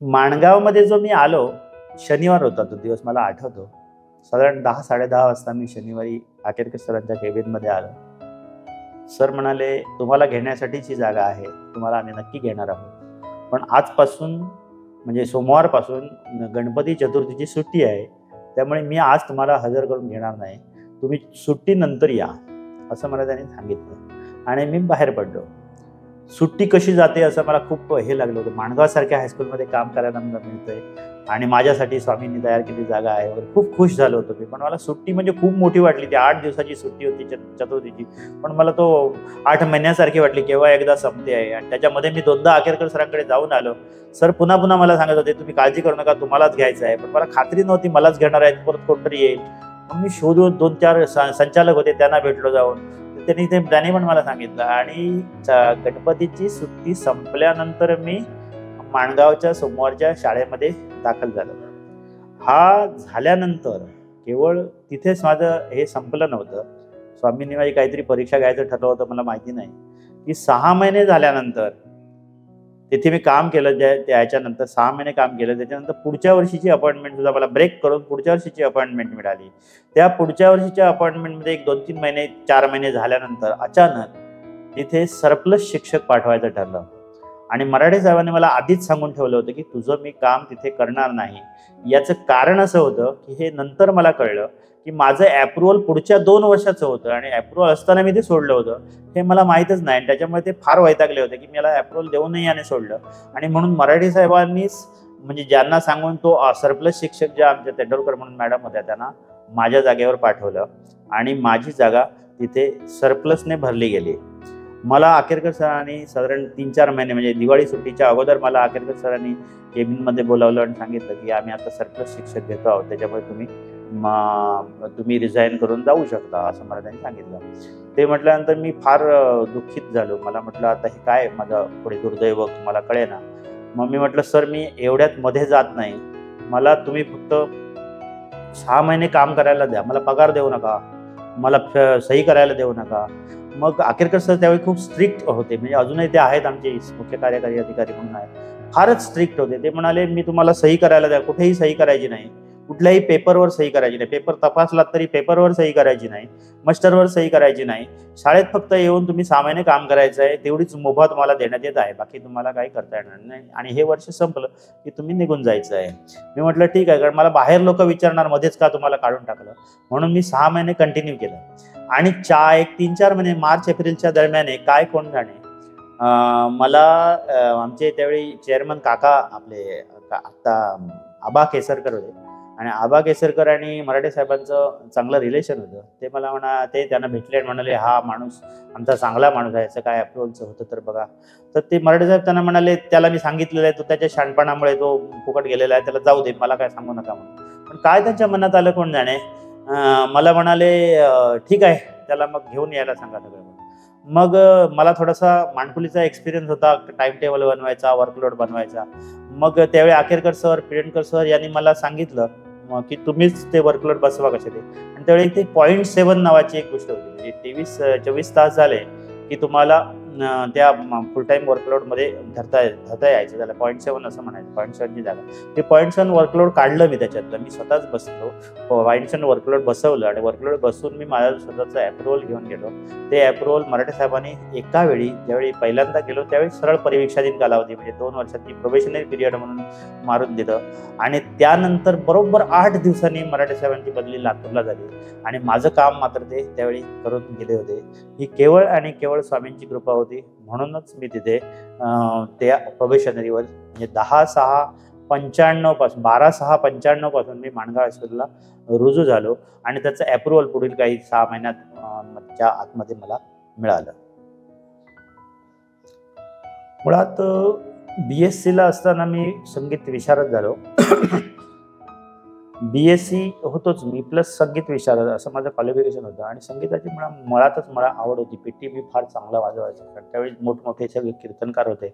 माणगावमध्ये जो मी आलो, शनिवार होता तो दिवस, मला आठवतो. साधारण 10-10:30 वाजता मी शनिवारी आकेरकर सरांच्या केबिनमध्ये आलो. सर म्हणाले, तुम्हाला घेण्यासाठीची जागा आहे, तुम्हाला आम्ही नक्की घेणार आहोत, पण आजपासून म्हणजे सोमवारपासून गणपती चतुर्थीची सुट्टी आहे, त्यामुळे मी आज तुम्हाला हजर करून घेणार नाही, तुम्ही सुट्टीनंतर या, असं मला त्यांनी सांगितलं. आणि मी बाहेर पडलो. सुट्टी कशी जाते असं मला खूप हे लागलं होतं. माणगावसारख्या हायस्कूलमध्ये काम करायला मला मिळतंय आणि माझ्यासाठी स्वामींनी तयार केली जागा आहे वगैरे, खूप खुश झालो होतो मी. पण मला सुट्टी म्हणजे खूप मोठी वाटली. ती 8 दिवसाची सुट्टी होती चतुर्थीची, पण मला तो 8 महिन्यासारखी वाटली, केव्हा एकदा संपते आहे. आणि त्याच्यामध्ये मी 2दा आकेरकर सरांकडे जाऊन आलो. सर पुन्हा पुन्हा मला सांगत होते, तुम्ही काळजी करू नका, तुम्हालाच घ्यायचं आहे. पण मला खात्री नव्हती मलाच घेणार आहेत, परत कोणतरी येईल. मग मी शोधून 2-4 संचालक होते, त्यांना भेटलो जाऊन. त्यांनी पण मला सांगितलं. आणि गणपतीची सुट्टी संपल्यानंतर मी माणगावच्या सोमवारच्या शाळेमध्ये दाखल झालो. हा झाल्यानंतर केवळ तिथेच माझं हे संपलं नव्हतं. स्वामींनी माझी काहीतरी परीक्षा घ्यायचं ठरवलं होतं, मला माहिती नाही. की 6 महिने झाल्यानंतर तिथे मी काम केलं. त्याच्यानंतर 6 महिने काम केलं. त्याच्यानंतर पुढच्या वर्षीची अपॉइंटमेंट सुद्धा मला ब्रेक करून पुढच्या वर्षीची अपॉइंटमेंट मिळाली. त्या पुढच्या वर्षीच्या अपॉइंटमेंटमध्ये 1-2-3 महिने 4 महिने झाल्यानंतर अचानक तिथे सरप्लस शिक्षक पाठवायचं ठरलं. आणि मराठे साहेबांनी मला आधीच सांगून ठेवलं होतं की तुझं मी काम तिथे करणार नाही. याचं कारण असं होतं की हे नंतर मला कळलं की माझं ॲप्रुव्हल पुढच्या 2 वर्षाचं होतं आणि ॲप्रुव्हल असताना मी ते सोडलं होतं, हे मला माहीतच नाही. त्याच्यामुळे ते फार वैतागले होते की मला ॲप्रुव्हल देऊनही याने सोडलं. आणि म्हणून मराठे साहेबांनीच म्हणजे ज्यांना सांगून तो सरप्लस शिक्षक ज्या आमच्या तेंडुलकर म्हणून मॅडम होत्या, त्यांना माझ्या जागेवर पाठवलं आणि माझी जागा तिथे सरप्लसने भरली गेली. मला आकेरकर सरांनी साधारण 3-4 महिने म्हणजे दिवाळी सुट्टीच्या अगोदर मला आकेरकर सरांनी केबिनमध्ये बोलावलं आणि सांगितलं की आम्ही आता सरप्लस शिक्षक घेतो आहोत, त्याच्यामुळे तुम्ही रिझाईन करून जाऊ शकता, असं मला त्यांनी सांगितलं. ते म्हटल्यानंतर मी फार दुःखित झालो. मला म्हटलं आता हे काय माझं पुढे दुर्दैव तुम्हाला कळेना. मग मी म्हटलं सर मी एवढ्यात मध्ये जात नाही, मला तुम्ही फक्त 6 महिने काम करायला द्या, मला पगार देऊ नका, मला सही करायला देऊ नका. मग आकेरकर सर त्यावेळी खूप स्ट्रिक्ट होते, म्हणजे अजूनही ते आहेत आमचे मुख्य कार्यकारी अधिकारी म्हणून आहेत, फारच स्ट्रिक्ट होते. ते म्हणाले मी तुम्हाला सही करायला द्या, कुठेही सही करायची नाही, कुठल्याही पेपरवर सही करायची नाही, पेपर तपासलात तरी पेपरवर सही करायची नाही, मस्टरवर सही करायची नाही, शाळेत फक्त येऊन तुम्ही 6 महिने काम करायचं आहे, तेवढीच मुभा तुम्हाला देण्यात येत आहे, बाकी तुम्हाला काही करता येणार नाही. आणि हे वर्ष संपलं की तुम्ही निघून जायचं आहे. मी म्हटलं ठीक आहे, कारण मला बाहेर लोक विचारणार मध्येच का तुम्हाला काढून टाकलं, म्हणून मी 6 महिने कंटिन्यू केलं. आणि 3-4 महिने मार्च एप्रिलच्या दरम्यान काय कोण जाणे मला आमचे त्यावेळी चेअरमन काका आपले आता आबा केसरकर होते, आणि आबा केसरकर आणि मराठे साहेबांचं चांगलं रिलेशन होतं. ते मला त्यांना भेटले आणि म्हणाले हा माणूस आमचा चांगला माणूस आहे, याचं काय अप्रुव्हलचं होतं तर बघा. तर ते मराठे साहेब त्यांना म्हणाले त्याला मी सांगितलेलं आहे, तो त्याच्या शहाणपणामुळे तो फुकट गेलेला आहे, त्याला जाऊ दे, मला काय सांगू नका म्हणून. पण काय त्यांच्या मनात आलं कोण जाणे. मला म्हणाले ठीक आहे, त्याला मग घेऊन यायला सांगा सगळं. मग मला थोडासा मांडकुलीचा एक्सपिरियन्स होता, टाइम टेबल बनवायचा, वर्कलोड बनवायचा. मग त्यावेळी आकेरकर सर, पिळणकर सर यांनी मला सांगितलं की तुम्हीच ते वर्कलोड बसवा कसे ते. आणि त्यावेळी ते 0.7 नावाची एक गोष्ट होती, म्हणजे 23-24 तास झाले की तुम्हाला त्या फुल टाईम वर्कलोडमध्ये धरता यायचं, त्याला 0.7 असं म्हणायचं, 0.7ची जागा. ते 0.7 वर्कलोड काढलं मी त्याच्यातलं, मी स्वतःच बसलो, 0.7 वर्कलोड बसवलं आणि वर्कलोड बसून मी माझं स्वतःचं ॲप्रुव्हल घेऊन गेलो. ते ॲप्रुव्हल मराठे साहेबांनी एका वेळी ज्यावेळी पहिल्यांदा गेलो त्यावेळी सरळ परिवीक्षाधीन कालावधी म्हणजे 2 वर्षाची प्रोबेशनरी पिरियड म्हणून मारून दिलं. आणि त्यानंतर बरोबर 8 दिवसांनी मराठे साहेबांची बदली लातूरला झाली आणि माझं काम मात्र ते त्यावेळी करून गेले होते. ही केवळ आणि केवळ स्वामींची कृपा होती. म्हणूनच मी तिथे त्या प्रोबेशनरीवर म्हणजे 10/6/95 पासून 12/6/95 पासून मी माणगाव हायस्कूलला रुजू झालो आणि त्याचं ॲप्रुव्हल पुढील काही 6 महिन्याच्या आतमध्ये मला मिळालं. मुळात BSc ला असताना मी संगीत विशारद झालो. BSc होतोच मी प्लस संगीत विशारद असं माझं क्वालिफिकेशन होतं. आणि संगीताची मुळातच मला आवड होती. पेटी मी फार चांगला वाजवायचो, कारण त्यावेळी मोठमोठे सगळे कीर्तनकार होते,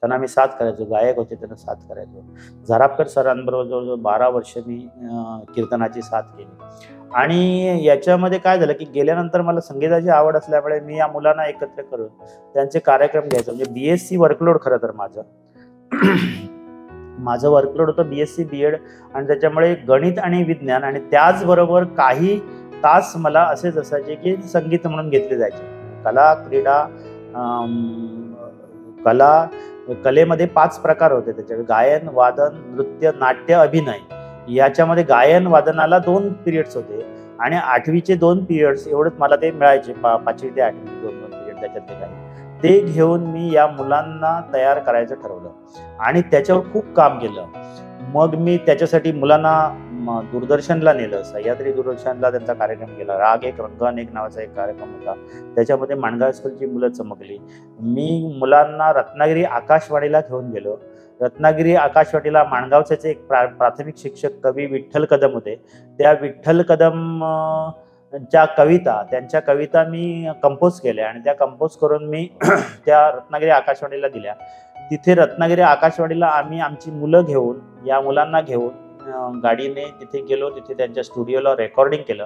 त्यांना मी साथ करायचो, गायक होते त्यांना साथ करायचो. झरापकर सरांबरोबर जवळजवळ 12 वर्ष मी कीर्तनाची साथ केली. आणि याच्यामध्ये काय झालं की गेल्यानंतर मला संगीताची आवड असल्यामुळे मी या मुलांना एकत्र करून त्यांचे कार्यक्रम घ्यायचो. म्हणजे BSc वर्कलोड खरं तर माझं माझं वर्कलोड होतं BSc BEd आणि त्याच्यामुळे गणित आणि विज्ञान आणि त्याचबरोबर काही तास मला असेच असायचे की संगीत म्हणून घेतले जायचे. कला क्रीडा कलेमध्ये 5 प्रकार होते त्याच्याकडे, गायन, वादन, नृत्य, नाट्य, अभिनय. याच्यामध्ये गायन वादनाला 2 पिरियड्स होते आणि 8वीचे 2 पिरियड्स एवढंच मला ते मिळायचे. 5वी ते 8वी 2 पिरियड त्याच्यातले काही ते घेऊन मी या मुलांना तयार करायचं ठरवलं आणि त्याच्यावर खूप काम केलं. मग मी त्याच्यासाठी मुलांना दूरदर्शनला नेलं. सह्याद्री दूरदर्शनला त्यांचा कार्यक्रम केला. राग एक रंग अनेक नावाचा एक कार्यक्रम होता. त्याच्यामध्ये माणगाव हायस्कूलची मुलं चमकली. मी मुलांना रत्नागिरी आकाशवाणीला घेऊन गेलो. रत्नागिरी आकाशवाणीला माणगावचे एक प्राथमिक शिक्षक कवी विठ्ठल कदम होते. त्या विठ्ठल कदम त्यांच्या कविता मी कंपोज केल्या आणि त्या कंपोज करून मी त्या रत्नागिरी आकाशवाणीला दिल्या. तिथे रत्नागिरी आकाशवाणीला आम्ही आमची मुलं घेऊन, या मुलांना घेऊन गाडीने तिथे गेलो. तिथे त्यांच्या स्टुडिओला रेकॉर्डिंग केलं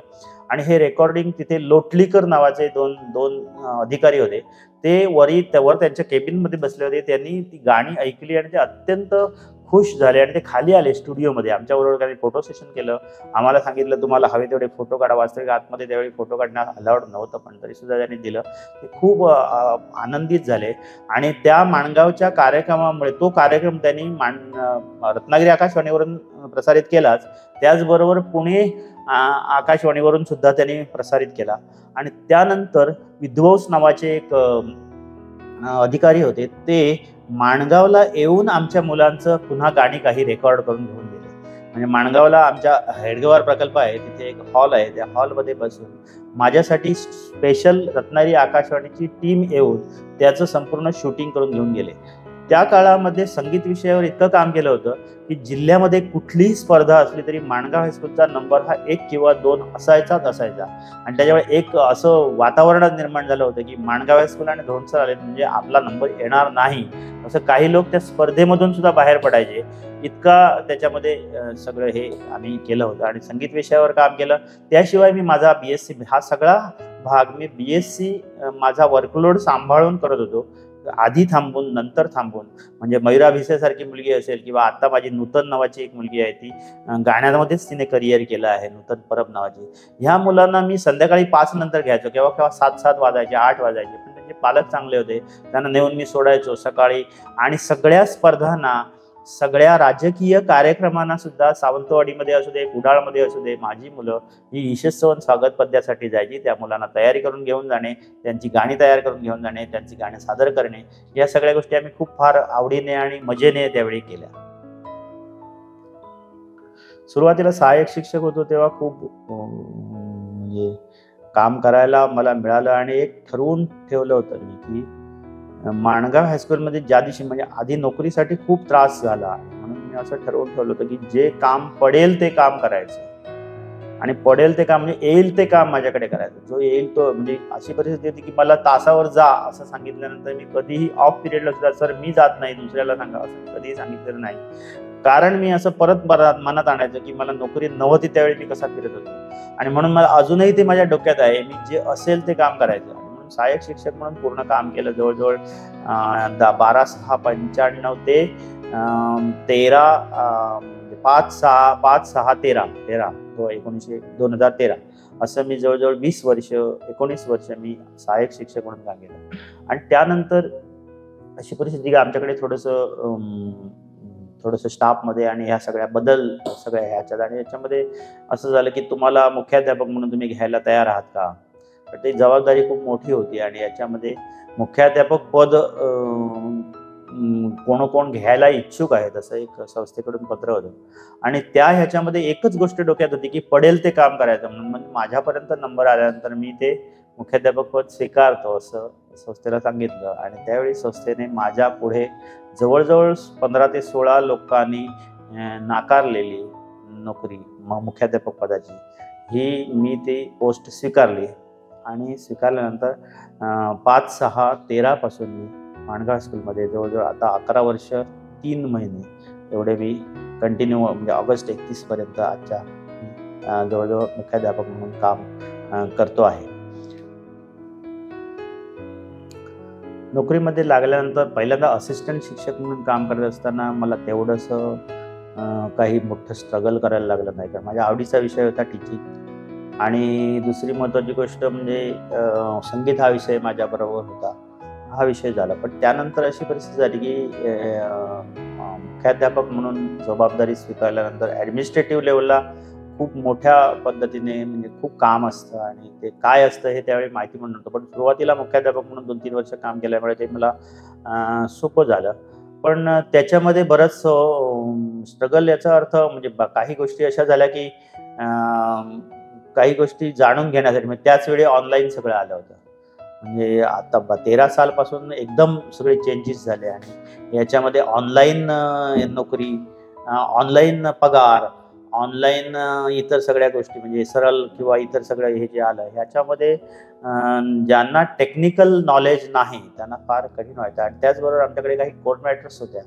आणि हे रेकॉर्डिंग तिथे लोटलीकर नावाचे दोन अधिकारी होते. ते वर त्यांच्या केबिनमध्ये बसले होते. त्यांनी ती गाणी ऐकली आणि ते अत्यंत खुश झाले आणि ते खाली आले स्टुडिओमध्ये. आमच्याबरोबर काही फोटो सेशन केलं. आम्हाला सांगितलं तुम्हाला हवे तेवढे फोटो काढा. वास्तविक आतमध्ये त्यावेळी फोटो काढणं अलाउड नव्हतं, पण तरीसुद्धा त्यांनी दिलं. ते खूप आनंदित झाले आणि त्या माणगावच्या कार्यक्रमामुळे तो कार्यक्रम त्यांनी रत्नागिरी आकाशवाणीवरून प्रसारित केलाच, त्याचबरोबर पुणे आकाशवाणीवरून सुद्धा त्यांनी प्रसारित केला. आणि त्यानंतर विद्वंस नावाचे एक अधिकारी होते. ते माणगावला येऊन आमच्या मुलांचं पुन्हा गाणी काही रेकॉर्ड करून घेऊन गेले. म्हणजे माणगावला आमच्या हेडगेवार प्रकल्प आहे, तिथे एक हॉल आहे. त्या हॉलमध्ये बसून माझ्यासाठी स्पेशल रत्नागिरी आकाशवाणीची टीम येऊन त्याचं संपूर्ण शूटिंग करून घेऊन गेले. त्या काळामध्ये संगीत विषयावर इतकं काम केलं होतं की जिल्ह्यामध्ये कुठलीही स्पर्धा असली तरी माणगाव हायस्कूलचा नंबर हा 1 किंवा 2 असायचा. आणि त्याच्यामुळे एक असं वातावरणच निर्माण झालं होतं की माणगाव हायस्कूल आणि धोंडसर आले म्हणजे आपला नंबर येणार नाही, असं काही लोक त्या स्पर्धेमधून सुद्धा बाहेर पडायचे. इतका त्याच्यामध्ये सगळं हे आम्ही केलं होतं आणि संगीत विषयावर काम केलं. त्याशिवाय मी माझा BSc हा सगळा भाग मी BSc माझा वर्कलोड सांभाळून करत होतो. आधी थांबून नंतर थांबून, म्हणजे मयुरा भिसेसारखी मुलगी असेल किंवा आता माझी नूतन नावाची एक मुलगी आहे, ती गाण्यामध्येच तिने करिअर केलं आहे, नूतन परब नावाची. ह्या मुलांना मी संध्याकाळी 5 नंतर घ्यायचो. केव्हा 7 वाजायचे, 8 वाजायचे, पण त्यांचे पालक चांगले होते. त्यांना नेऊन मी सोडायचो सकाळी. आणि सगळ्या स्पर्धांना, सगळ्या राजकीय कार्यक्रमांना सुद्धा सावंतवाडीमध्ये असू दे, कुडाळमध्ये असू दे, माझी मुलं ही यशस्वी स्वागत पद्यासाठी जायची. त्या मुलांना तयारी करून घेऊन जाणे, त्यांची गाणी तयार करून घेऊन जाणे, त्यांची गाणी सादर करणे, या सगळ्या गोष्टी आम्ही खूप फार आवडीने आणि मजेने त्यावेळी केल्या. सुरुवातीला सहाय्यक शिक्षक होतो तेव्हा खूप म्हणजे काम करायला मला मिळालं आणि एक ठरवून ठेवलं होतं मी की माणगाव हायस्कूलमध्ये ज्या दिवशी, म्हणजे आधी नोकरीसाठी खूप त्रास झाला म्हणून मी असं ठरवून ठेवलं होतं की जे काम पडेल ते काम करायचं आणि पडेल ते काम म्हणजे येईल ते काम माझ्याकडे करायचं. जो येईल तो, म्हणजे अशी परिस्थिती होती की मला तासावर जा असं सांगितल्यानंतर मी कधीही ऑफ पिरियडला सुद्धा सर मी जात नाही, दुसऱ्याला सांगा असं कधीही सांगितलेलं नाही. कारण मी असं परत मनात आणायचं की मला नोकरी नव्हती त्यावेळी मी कसा फिरत होतो आणि म्हणून मला अजूनही ते माझ्या डोक्यात आहे, मी जे असेल ते काम करायचं. सहाय्यक शिक्षक म्हणून पूर्ण काम केलं. जवळजवळ 12/6/95 ते 2013 असं मी जवळजवळ 19 वर्ष मी सहाय्यक शिक्षक म्हणून काम केलं. आणि त्यानंतर अशी परिस्थिती की आमच्याकडे थोडंसं स्टाफमध्ये आणि ह्या सगळ्या बदल सगळ्या ह्याच्यात, आणि याच्यामध्ये असं झालं की तुम्हाला मुख्याध्यापक म्हणून तुम्ही घ्यायला तयार आहात का. तर ती जबाबदारी खूप मोठी होती आणि याच्यामध्ये मुख्याध्यापक पद कोण घ्यायला इच्छुक आहेत असं एक संस्थेकडून पत्र होतं. आणि ह्याच्यामध्ये एकच गोष्ट डोक्यात होती की पडेल ते काम करायचं म्हणून. म्हणजे माझ्यापर्यंत नंबर आल्यानंतर मी ते मुख्याध्यापक पद स्वीकारतो असं संस्थेला सांगितलं. आणि त्यावेळी संस्थेने माझ्या पुढे जवळजवळ 15 ते 16 लोकांनी नाकारलेली नोकरी मुख्याध्यापक पदाची, ही मी ती पोस्ट स्वीकारली. आणि स्वीकारल्यानंतर 5/6/13 पासून मी माणगाव हायस्कूलमध्ये जवळजवळ आता 11 वर्ष 3 महिने एवढे मी कंटिन्यू, म्हणजे ऑगस्ट 31 पर्यंत आजच्या जवळजवळ मुख्याध्यापक म्हणून काम करतो आहे. नोकरीमध्ये लागल्यानंतर पहिल्यांदा असिस्टंट शिक्षक म्हणून काम करत असताना मला तेवढंसं काही मोठं स्ट्रगल करायला लागलं नाही, कारण माझ्या आवडीचा विषय होता टीचिंग. आणि दुसरी महत्त्वाची गोष्ट म्हणजे संगीत हा विषय माझ्याबरोबर होता, हा विषय झाला. पण त्यानंतर अशी परिस्थिती झाली की मुख्याध्यापक म्हणून जबाबदारी स्वीकारल्यानंतर ॲडमिनिस्ट्रेटिव्ह लेवलला खूप मोठ्या पद्धतीने म्हणजे खूप काम असतं, आणि ते काय असतं हे त्यावेळी माहिती पण नव्हतं. पण सुरुवातीला मुख्याध्यापक म्हणून 2-3 वर्ष काम केल्यामुळे ते मला सोपं झालं. पण त्याच्यामध्ये बरंच स्ट्रगल, याचा अर्थ म्हणजे काही गोष्टी अशा झाल्या की काही गोष्टी जाणून घेण्यासाठी म्हणजे त्याच वेळी ऑनलाईन सगळं आलं होतं. म्हणजे आता 13 सालपासून एकदम सगळे चेंजेस झाले, आणि याच्यामध्ये ऑनलाईन नोकरी, ऑनलाईन पगार, ऑनलाईन इतर सगळ्या गोष्टी म्हणजे सरळ किंवा इतर सगळं हे जे आलं ह्याच्यामध्ये ज्यांना टेक्निकल नॉलेज नाही त्यांना फार कठीण व्हायचं. आणि त्याचबरोबर आमच्याकडे काही कोर्ट मॅटर्स होत्या,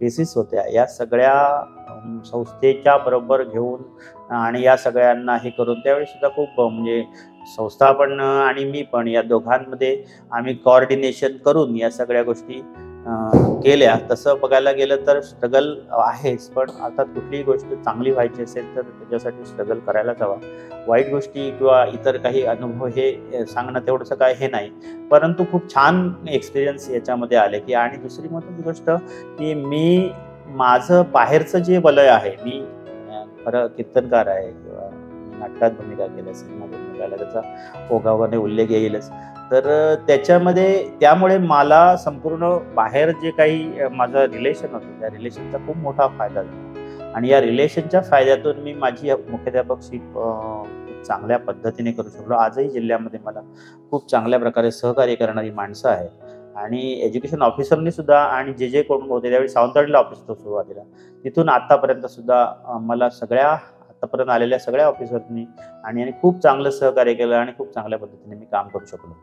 केसेस होत्या. या सगळ्या संस्थेच्या बरोबर घेऊन आणि या सगळ्यांना हे करून त्यावेळी सुद्धा खूप म्हणजे संस्था पण आणि मी पण या दोघांमध्ये आम्ही कोऑर्डिनेशन करून या सगळ्या गोष्टी केल्या. तसं बघायला गेलं तर स्ट्रगल आहेच, पण अर्थात कुठलीही गोष्ट चांगली व्हायची असेल तर त्याच्यासाठी स्ट्रगल करायलाच हवा. वाईट गोष्टी किंवा इतर काही अनुभव हे सांगणं तेवढंसं काय हे नाही, परंतु खूप छान एक्सपिरियन्स याच्यामध्ये आले की. आणि दुसरी महत्त्वाची गोष्ट की मी माझं बाहेरचं जे वलय आहे, मी खरं कीर्तनकार आहे किंवा नाटकात भूमिका केल्या, सिनेमात भूमिका केल्या, त्याचा ओघावघाने उल्लेख येईलच. तर त्याच्यामध्ये त्यामुळे मला संपूर्ण बाहेर जे काही माझं रिलेशन होतं त्या रिलेशनचा खूप मोठा फायदा झाला. आणि या रिलेशनच्या फायद्यातून मी माझी मुख्याध्यापकशिप खूप चांगल्या पद्धतीने करू शकलो. आजही जिल्ह्यामध्ये मला खूप चांगल्या प्रकारे सहकार्य करणारी माणसं आहेत. आणि एज्युकेशन ऑफिसरनी सुद्धा आणि जे कोण होते त्यावेळी सावंतवाडीला ऑफिस होतं सुरुवातीला, तिथून आतापर्यंत सुद्धा मला सगळ्या आतापर्यंत आलेल्या सगळ्या ऑफिसरनी आणि खूप चांगलं सहकार्य केलं आणि खूप चांगल्या पद्धतीने मी काम करू शकलो.